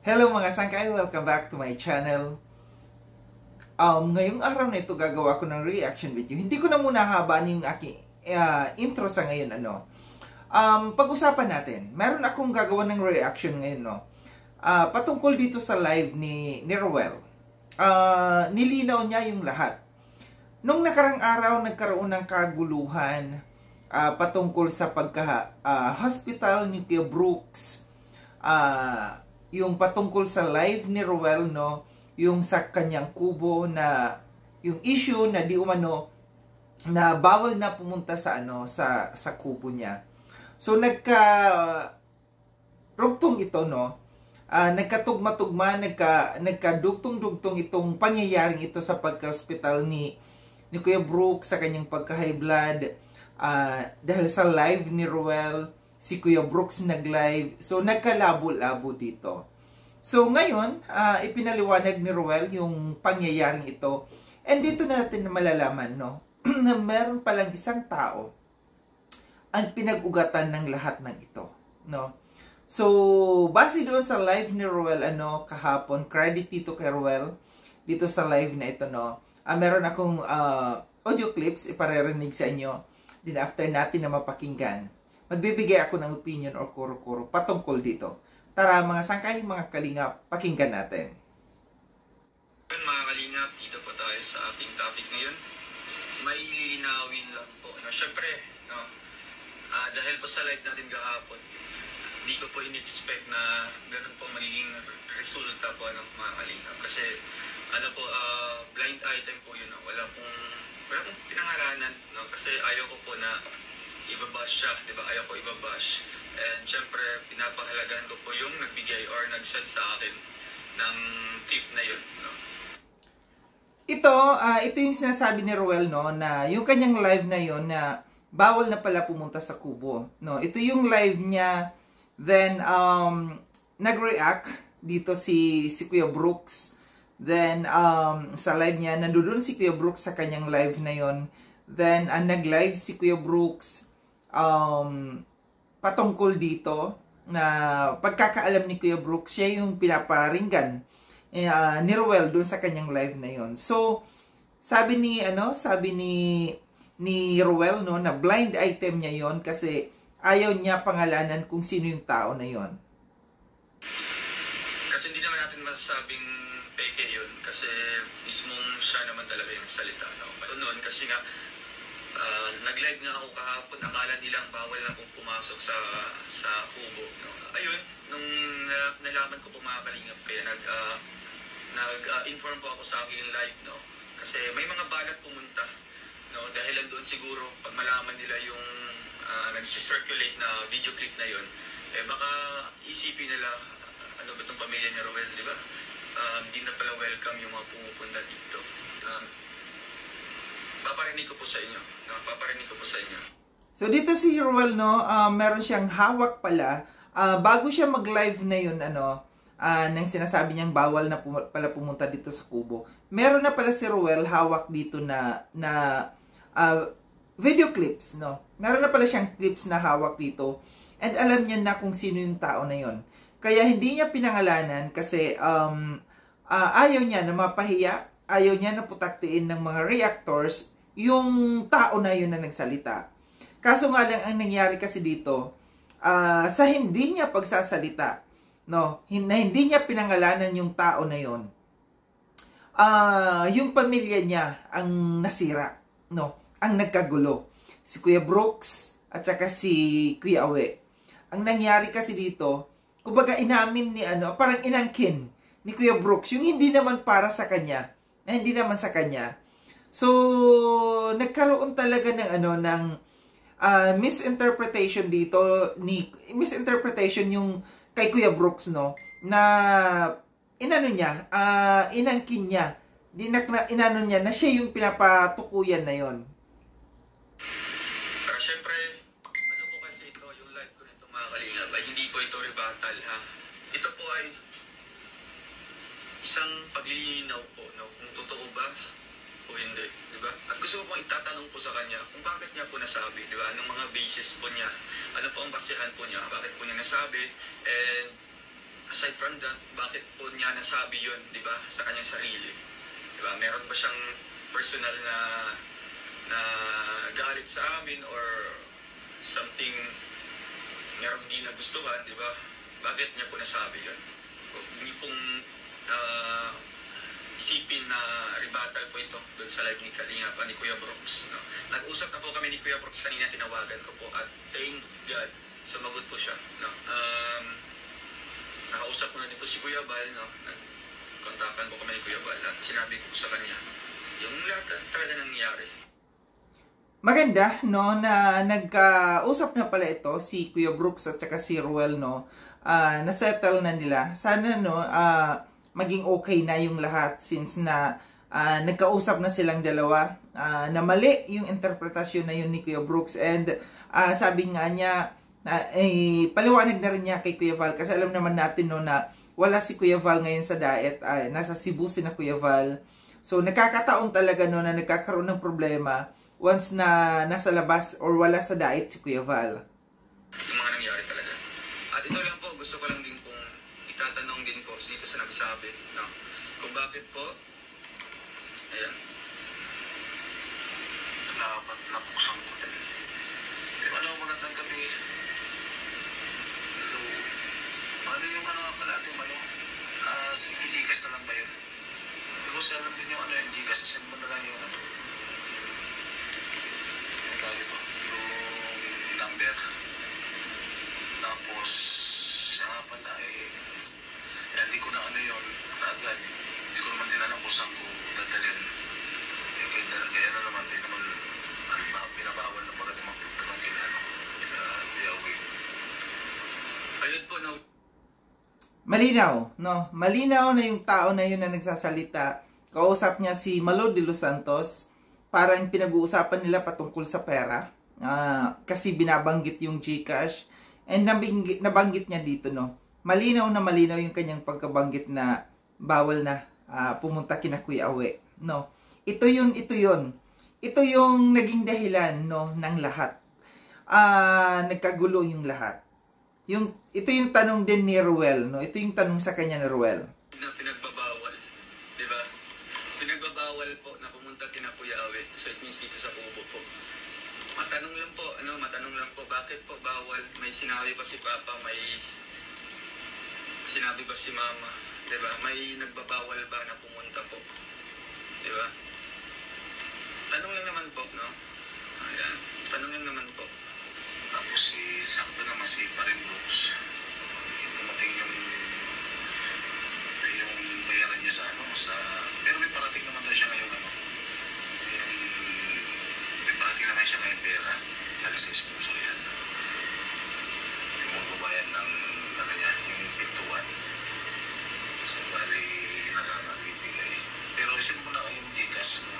Hello mga sangkay! Welcome back to my channel. Ngayong araw na ito gagawa ko ng reaction video. Hindi ko na muna habaan yung aking intro sa ngayon. Pag-usapan natin. Meron akong gagawa ng reaction ngayon. Patungkol dito sa live ni Ruel. Nilinaw niya yung lahat. Nung nakarang araw nagkaroon ng kaguluhan patungkol sa pagka-hospital ni Kuya Brooks. Yung patungkol sa live ni Ruel, yung sa kanyang kubo na yung issue na di umano na bawal na pumunta sa sa kubo niya. So rugtong ito, nagkatugma-tugma, nagkadugtong-dugtong itong pangyayaring ito sa pagka-hospital ni Kuya Brooks sa kanyang pagka-high blood dahil sa live ni Ruel. Si Kuya Brooks nag-live. So, nagkalabo-labo dito. So, ngayon, ipinaliwanag ni Ruel yung pangyayaring ito. And dito natin malalaman, na meron palang isang tao ang pinag-ugatan ng lahat ng ito. So, base doon sa live ni Ruel, kahapon, credit dito kay Ruel, dito sa live na ito, meron akong audio clips, iparirinig sa inyo. Then, after natin na mapakinggan, magbibigay ako ng opinion or kuro-kuro patungkol dito. Tara mga sangkay, mga kalingap, pakinggan natin. Mga kalingap, dito po tayo sa ating topic ngayon. May lilinawin lang po. Siyempre, dahil po sa live natin kahapon, hindi ko po in-expect na ganun po magiging resulta po ng mga kalingap. Kasi blind item po yun. Wala pong pinangaranan. Kasi ayaw ko po na ibabash siya, di ba? Ayaw ko ibabash. And syempre, pinapahalagahan ko po yung nagbigay or nag-send sa akin ng tip na yun. Ito yung sinasabi ni Ruel, na yung kanyang live na yun na bawal na pala pumunta sa kubo. Ito yung live niya. Then, nag-react dito si Kuya Brooks. Then, sa live niya, nandoon si Kuya Brooks sa kanyang live na yun. Then, nag-live si Kuya Brooks patungkol dito na pagkakaalam ni Kuya Brooks, siya yung pinaparinggan ni Ruel doon sa kanyang live na yon. So sabi ni Ruel na blind item niya yon kasi ayaw niya pangalanan kung sino yung tao na yon. Kasi hindi naman natin masasabing peke yun kasi mismong siya naman talaga yung salita. Noon kasi nga nag-live nga ako kahapon, akala nilang bawal na pong pumasok sa kubo. Ayun, nung nalaman ko po mga kalingap, kaya nag-inform po ako sa aking live, kasi may mga balat pumunta, dahil doon siguro, pag malaman nila yung nag-circulate na video clip na yun, baka isipin nila, ano ba itong pamilya ni Ruel, di ba? Hindi na pala welcome yung mga pumupunta dito. Paparinig ko po sa inyo. So dito si Ruel, meron siyang hawak pala. Bago siya mag-live na yun, nang sinasabi niyang bawal na pala pumunta dito sa kubo. Meron na pala si Ruel hawak dito na video clips, Meron na pala siyang clips na hawak dito. And alam niya na kung sino yung tao na yun. Kaya hindi niya pinangalanan kasi ayaw niya na mapahiya. Ayaw niya na putaktiin ng mga reactors yung tao na yun na nagsalita. Kaso nga lang ang nangyari kasi dito, sa hindi niya pagsasalita, na hindi niya pinangalanan yung tao na yun, yung pamilya niya ang nasira, ang nagkagulo. Si Kuya Brooks at saka si Kuya Awe. Ang nangyari kasi dito, kumbaga inamin ni parang inangkin ni Kuya Brooks, yung hindi naman para sa kanya, na hindi naman sa kanya. So, nagkaroon talaga ng misinterpretation dito, misinterpretation yung kay Kuya Brooks, na inangkin niya, inano niya na siya yung pinapatukuyan na yon. Pero syempre, po kasi ito, yung live ko nito mga kalingap, ay hindi po ito rebuttal, ha? Ito po ay isang paglilinaw po, kung totoo ba o hindi, di ba? At gusto ko pong itatanong po sa kanya kung bakit niya po nasabi, di ba? Anong mga basis po niya, ano po ang basehan po niya, bakit po niya nasabi, and aside from that, bakit po niya nasabi yun, di ba, sa kanyang sarili? Di ba, meron ba siyang personal na galit sa amin or something meron di nagustuhan, di ba? Bakit niya po nasabi yun? Huwag niyo pong isipin na rebuttal po ito doon sa live ni Kalinga pa ni Kuya Brooks. No? Nag-usap na po kami ni Kuya Brooks kanina, tinawagan ko po at thank God, sumagot po siya. No? Nakausap ko na din po si Kuya Bal, no? Nag-kontakan po kami ni Kuya Bal at sinabi ko sa kanya yung lahat talaga nangyari. Maganda, no, na nagkausap na pala ito si Kuya Brooks at saka si Ruel, no. Na-settle na nila. Sana, no, maging okay na yung lahat since na nagkausap na silang dalawa. Na mali yung interpretasyon na yun ni Kuya Brooks and sabi nga niya, paliwanag na rin niya kay Kuya Val kasi alam naman natin, no, na wala si Kuya Val ngayon sa diet. Nasa Cebu si na Kuya Val. So, nakakataon talaga, no, na nagkakaroon ng problema once na nasa labas or wala sa diet si Kuya Val. Yung mga nangyari talaga. At ito lang po, gusto ko lang din pong itatanong din po dito sa nagsabi, no? Kung bakit po, ayan. Salamat na buksan ko din. Ano, magandang gabi. Hello. Ano yung pala ating Gikas na lang ba yun? Kasi alam din yung yung Gikas, send mo na lang yung yung number. Tapos pala hindi ko na yun agad. Hindi ko naman din alam kung saan ko dadalhin. Kaya na naman din naman binabawal na pagkat magpunta ng kilano sa Biawi. Ayun po, no? Malinaw, no? Malinaw na yung tao na yun na nagsasalita. Kausap niya si Malo de los Santos. Parang pinag-uusapan nila patungkol sa pera. Kasi binabanggit yung GCash. And nabanggit niya dito, no? Malinaw na malinaw yung kanyang pagkabanggit na bawal na pumunta kina Kuya Awe, no? Ito yun. Ito yung naging dahilan, no, ng lahat. Nagkagulo yung lahat. Ito yung tanong din ni Ruel, no? Ito yung tanong sa kanya ni Ruel. Na pinagbabawal, di ba? Pinagbabawal po na pumunta kina Kuya Awe. So it means dito sa Kubo po. Matanong lang po, bakit po bawal? May sinabi ba si Papa, may sinabi ba si Mama? Di ba? May nagbabawal ba na pumunta po? Di ba? Tanong lang naman po, no? Ayan. Tanong lang naman po. Tapos sakto naman si Parin Brooks. Dumating yung bayaran niya sa pero may parating naman daw siya ngayon, may parating naman siya ngayon pera. Dahil sa sponsor yan. Yung magbabayan ng yung pintuan. So, bali, nakakabibigay. Pero isin mo na kayong Gcash kung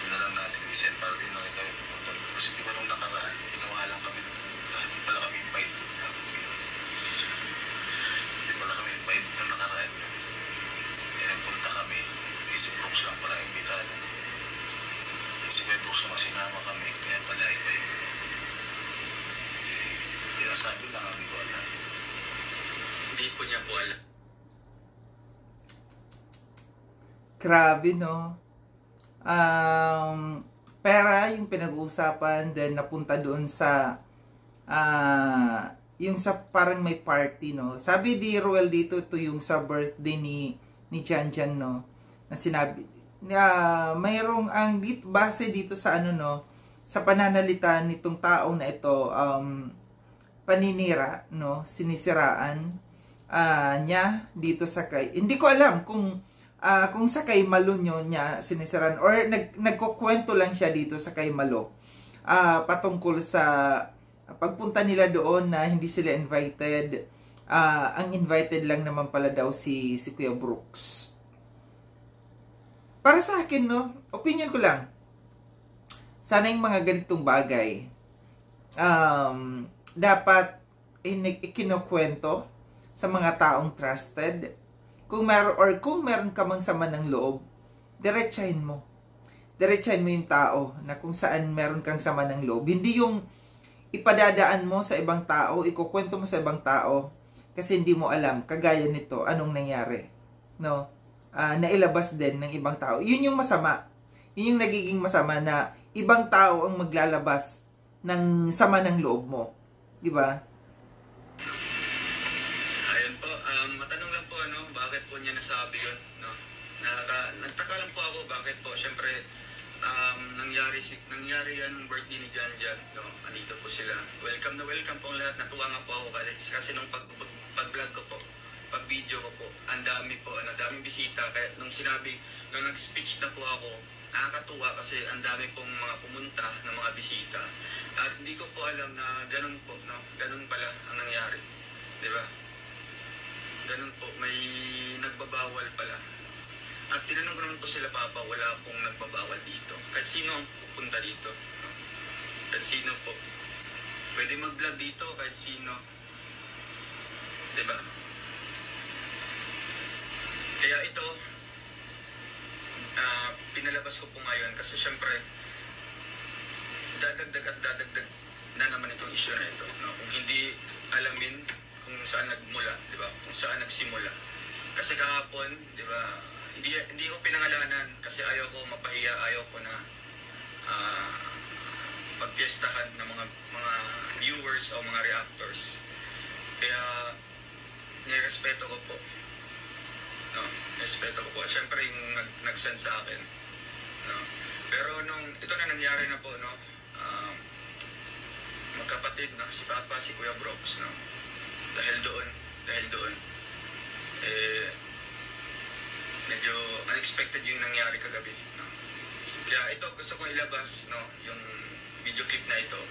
na lang natin isend para din na kami pupunta. Kasi di ba nung nakaraan, ginawa lang kami hindi pala kami invite doon. Hindi pala kami invite nung nakaraan. Kaya nagpunta kami. Si Brooks lang pala imbitado. Si Brooks naman sinama kami. Kaya pala sabi lang, hindi ko alam. Hindi po niya po alam. Grabe, no? Pera yung pinag-uusapan, then napunta doon sa yung sa parang may party, no? Sabi di Ruel dito, ito yung sa birthday ni Jan Jan, no? Na sinabi mayroong ang base dito sa no, sa pananalita nitong tao na ito, paninira, no, sinisiraan niya dito sa kay, hindi ko alam kung sa kay Malo niya sinisiraan or nagkukwento lang siya dito sa kay Malo patungkol sa pagpunta nila doon na hindi sila invited. Ang invited lang naman pala daw si Kuya Brooks. Para sa akin, no, opinion ko lang, sana yung mga ganitong bagay dapat ikinukwento sa mga taong trusted. Kung meron ka mang sama ng loob, diretsahin mo yung tao na kung saan meron kang sama ng loob. Hindi yung ipadadaan mo sa ibang tao, ikukwento mo sa ibang tao kasi hindi mo alam, kagaya nito, anong nangyari. No? Nailabas din ng ibang tao. Yun yung masama. Yun yung nagiging masama na ibang tao ang maglalabas ng sama ng loob mo. Di ba? Ayun po, matanong lang po, ano, bakit po niya nasabi yun? No? Nagtaka lang po ako, bakit po? Siyempre, nangyari yan ng birthday ni Jan Jan. No? Andito po sila. Welcome na welcome po ang lahat. Natuwa nga po ako kasi nung pag-vlog ko po, pag-video ko po, ang dami po, daming bisita. Kaya nung nag-speech na po ako, nakakatuwa kasi ang dami pong mga pumunta ng mga bisita. At hindi ko po alam na ganun po, no? Ganun pala ang nangyari. Di ba? Ganun po, may nagbabawal pala. At tinanong ko naman po sila, Papa, wala pong nagbabawal dito. Kahit sino ang pupunta dito. No? Kahit sino po. Pwede mag-vlog dito, kahit sino. Di ba? Kaya ito, pinalabas ko po ngayon kasi syempre, dadagdag at dadagdag na naman itong issue na ito. No? Kung hindi alamin kung saan nagmula, di ba? Kung saan nagsimula. Kasi kahapon, di ba, hindi ko pinangalanan kasi ayaw ko mapahiya, ayaw ko na pagpiestahan ng mga viewers o mga reactors. Kaya nirespeto ko po. No, respeto ko po. Siyempre yung nag-send sa akin. No. Pero nung ito na nangyari na po, no, magkapatid, no, si Papa, si Kuya Brooks, no, dahil doon, medyo unexpected yung nangyari kagabi. No. Kaya ito, gusto kong ilabas, no, yung video clip na ito.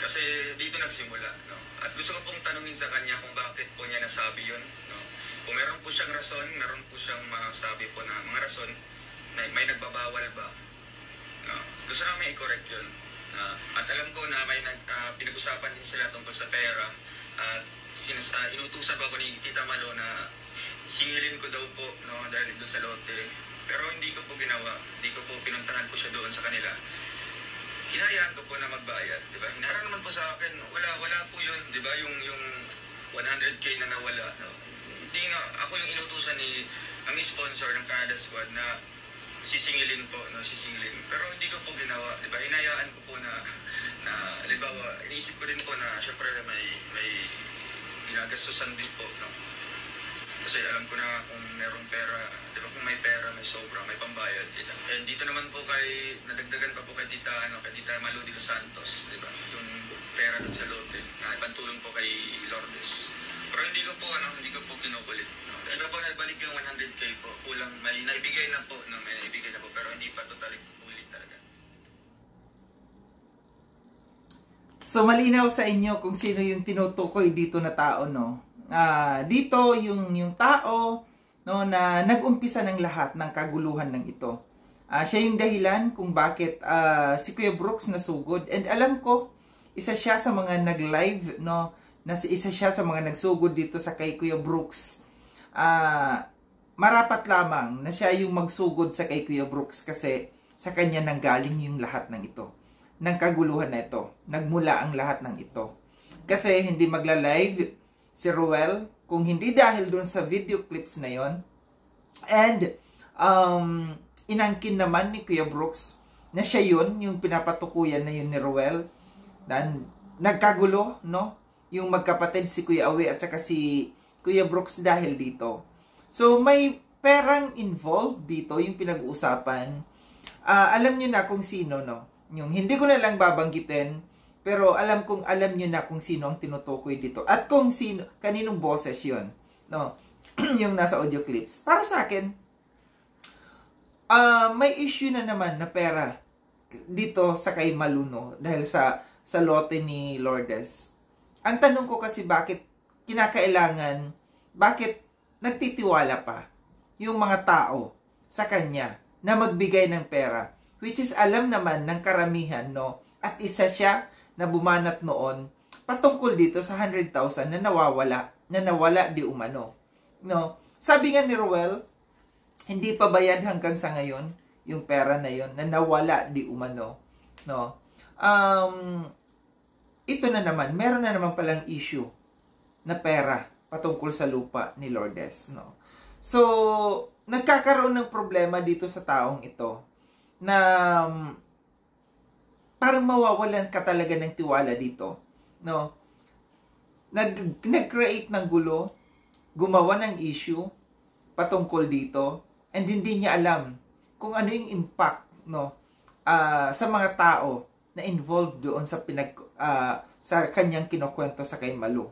Kasi dito nagsimula. No. At gusto ko pong tanungin sa kanya kung bakit po niya nasabi yun. No. Kung meron po siyang rason, meron po siyang masabi po na mga rason na may nagbabawal ba. No. Gusto namin i-correct yun. At alam ko na may pinag-usapan din sila tungkol sa pera. At inutusan pa ako ni Tita Malo na singilin ko daw po, no, dahil doon sa lote. Pero hindi ko po ginawa. Hindi ko po pinuntahan ko siya doon sa kanila. Hinayaan ko po na magbayad, di ba? Hinarang naman po sa akin, wala po yun, di ba? Yung 100K na nawala, no? Hindi nga, ako yung inutusan ang sponsor ng Canada Squad na sisingilin po, no? Sisingilin. Pero hindi ko po ginawa, di ba? Hinayaan ko po na halimbawa, iniisip ko din po na, syempre, may ginagastusan din po, no? Kasi alam ko na kung merong pera, di ba, kung may pera, may sobra, may pambayad. And dito naman po nadagdagan pa po kay Tita Malu de los Santos, di ba, yung pera dun sa lote, na ipantulong po kay Lourdes. Pero hindi ko po kinukulit. No? Dahil po nagbalik yung 100K po, kulang, may naibigay na po, no? May naibigay na po, pero hindi pa totally ulit talaga. So malinaw sa inyo kung sino yung tinutukoy dito na tao, no? Dito yung tao, no, na nag-umpisa ng lahat ng kaguluhan ng ito. Siya yung dahilan kung bakit si Kuya Brooks nasugod. And alam ko, isa siya sa mga nag-live, no, isa siya sa mga nagsugod dito sa kay Kuya Brooks. Marapat lamang na siya yung magsugod sa kay Kuya Brooks kasi sa kanya nanggaling yung lahat ng ito. Ng kaguluhan na ito. Nagmula ang lahat ng ito. Kasi hindi magla-live si Ruel kung hindi dahil dun sa video clips na yon. And inangkin naman ni Kuya Brooks na siya yun, yung pinapatukuyan na yun ni Ruel. Dan nagkagulo, no? Yung magkapatid si Kuya Awe at saka si Kuya Brooks dahil dito. So may perang involved dito yung pinag-uusapan. Alam niyo na kung sino, no? Yung hindi ko na lang babanggitin. Pero alam nyo na kung sino ang tinutukoy dito. At kung sino, kaninong boses yun. No? Yung nasa audio clips. Para sa akin, may issue na naman na pera dito sa kay Maluno. Dahil sa lote ni Lourdes. Ang tanong ko kasi bakit bakit nagtitiwala pa yung mga tao sa kanya na magbigay ng pera. Which is alam naman ng karamihan, no? At isa siya na bumanat noon patungkol dito sa 100,000 na nawala di umano. No? Sabi nga ni Ruel, hindi pa bayad hanggang sa ngayon yung pera na yon na nawala di umano. No? Ito na naman, meron na naman palang issue na pera patungkol sa lupa ni Lourdes, no. So nagkakaroon ng problema dito sa taong ito na parang mawawalan ka talaga ng tiwala dito, no. Nag-create ng gulo, gumawa ng issue patungkol dito, and hindi niya alam kung ano yung impact, no, sa mga tao na involved doon sa sa kanyang kinukwento sa kay Malu.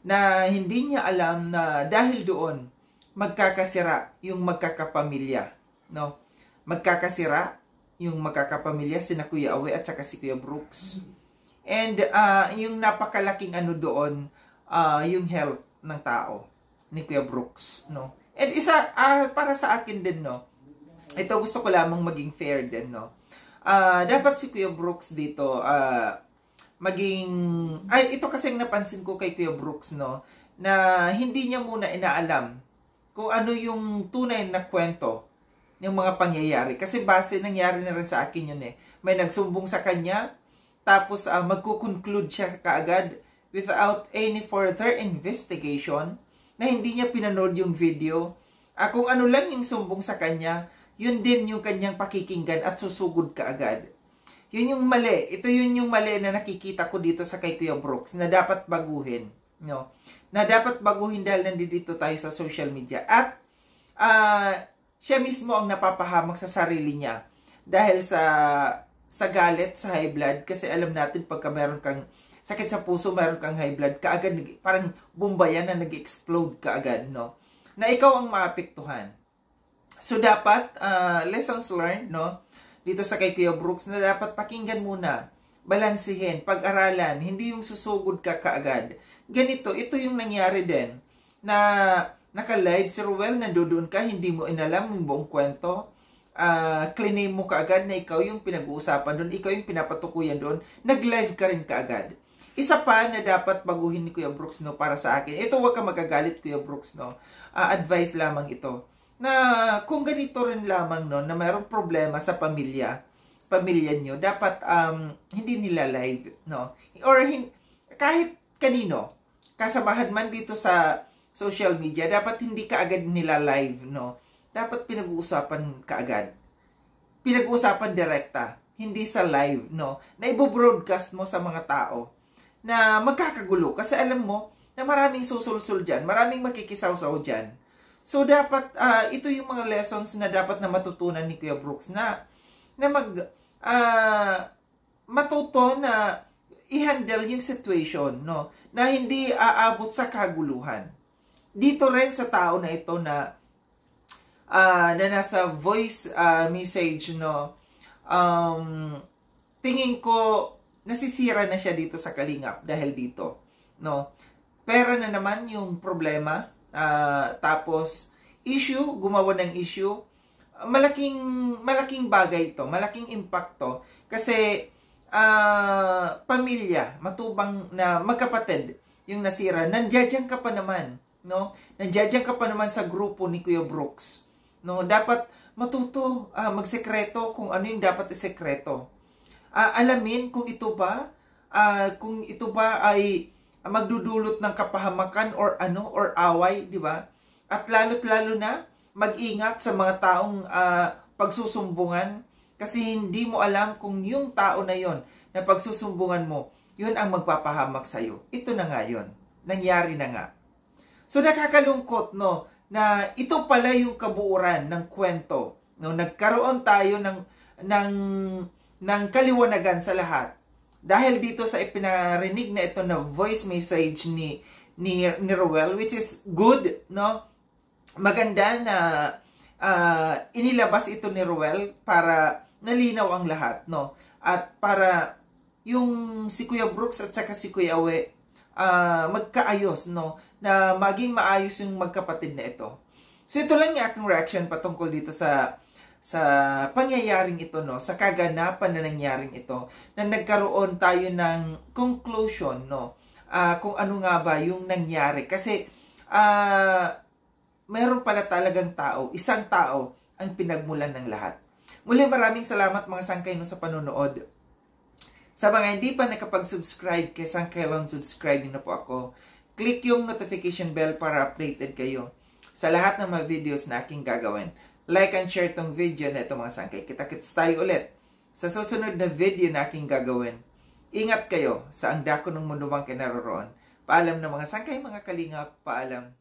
Na hindi niya alam na dahil doon magkakasira yung magkakapamilya, no. Magkakasira yung magkakapamilya sina Kuya Awe at saka si Kuya Brooks. And yung napakalaking ano doon, yung health ng tao ni Kuya Brooks, no. And isa para sa akin din, no. Ito gusto ko lamang maging fair din, no. Dapat si Kuya Brooks dito ito kasi napansin ko kay Kuya Brooks, no, na hindi niya muna inaalam kung ano yung tunay na kwento ng mga pangyayari. Kasi base nangyari na rin sa akin yun eh. May nagsumbong sa kanya, tapos magkukonclude siya kaagad without any further investigation na hindi niya pinanood yung video. Kung ano lang yung sumbong sa kanya, yun din yung kanyang pakikinggan at susugod kaagad. Yun yung mali. Ito yung mali na nakikita ko dito sa kay Kuya Brooks na dapat baguhin, no? Na dapat baguhin dahil nandito tayo sa social media. At siya mismo ang napapahamak sa sarili niya dahil sa galit, sa high blood. Kasi alam natin pagka meron kang sakit sa puso, meron kang high blood, kaagad parang bomba yan na nag-explode kaagad, no? Na ikaw ang maapektuhan. So dapat lessons learned, no, dito sa kay Kuya Brooks, na dapat pakinggan muna, balansihin, pag-aralan, hindi yung susugod ka kaagad. Ganito, ito yung nangyari din na naka-live si Ruel, nandoon ka, hindi mo inalam yung buong kwento. Claim mo kaagad na ikaw yung pinag-uusapan doon, ikaw yung pinapatukuyan doon, nag-live ka rin kaagad. Isa pa na dapat baguhin ni Kuya Brooks, no, para sa akin. Ito, wag ka magagalit, Kuya Brooks, no. Advice lamang ito. Na kung ganito rin lamang, no, na mayroong problema sa pamilya nyo, dapat hindi nila live, no. Or kahit kanino, kasamahan man dito sa social media, dapat hindi kaagad nila live, no. Dapat pinag-uusapan kaagad. Pinag-uusapan direkta, hindi sa live, no. Na ibo-broadcast mo sa mga tao na magkakagulo. Kasi alam mo na maraming susulsul dyan, maraming makikisaw-saw dyan. So dapat, ito yung mga lessons na dapat na matutunan ni Kuya Brooks na matuto na i-handle yung situation, no, na hindi aabot sa kaguluhan. Dito rin sa tao na ito na nasa voice message, no, tingin ko nasisira na siya dito sa Kalingap dahil dito, no. Pera na naman yung problema, tapos issue, gumawa ng issue. Malaking bagay ito, malaking impacto kasi pamilya, matubang na magkapatid yung nasira. Nandiyan ka pa naman, no? Nandiyan ka pa naman sa grupo ni Kuya Brooks, no? Dapat matuto magsekreto kung ano yung dapat isekreto. Alamin kung ito ba ay magdudulot ng kapahamakan or away, di ba? At lalo't lalo na mag-ingat sa mga taong pagsusumbungan, kasi hindi mo alam kung yung tao na yon na pagsusumbungan mo, yun ang magpapahamak sa iyo. Ito na nga yun. Nangyari na nga. So nakakalungkot, no, na ito pala yung kabuuran ng kwento, no. Nagkaroon tayo ng kaliwanagan sa lahat dahil dito sa ipinarinig na ito na voice message ni Ruel, which is good, no. Maganda na inilabas ito ni Ruel para nalinaw ang lahat, no. At para yung si Kuya Brooks at saka si Kuya Awe magkaayos, no, na maging maayos yung magkapatid na ito. So ito lang yung aking reaction patungkol dito sa pangyayaring ito, no, sa kaganapan na nangyaring ito, na nagkaroon tayo ng conclusion, no, kung ano nga ba yung nangyari. Kasi meron pala talagang isang tao ang pinagmulan ng lahat. Muli, maraming salamat mga sangkay no sa panonood. Sa mga hindi pa nakapag-subscribe kay Sangkaylon, subscribe niyo na po ako. click yung notification bell para updated kayo sa lahat ng mga videos na aking gagawin. Like and share tong video na ito mga sangkay. Kita-kits tayo ulit sa susunod na video na aking gagawin. Ingat kayo sa ang dako ng mundo bang kinaroroon. Paalam na mga sangkay, mga kalingap. Paalam.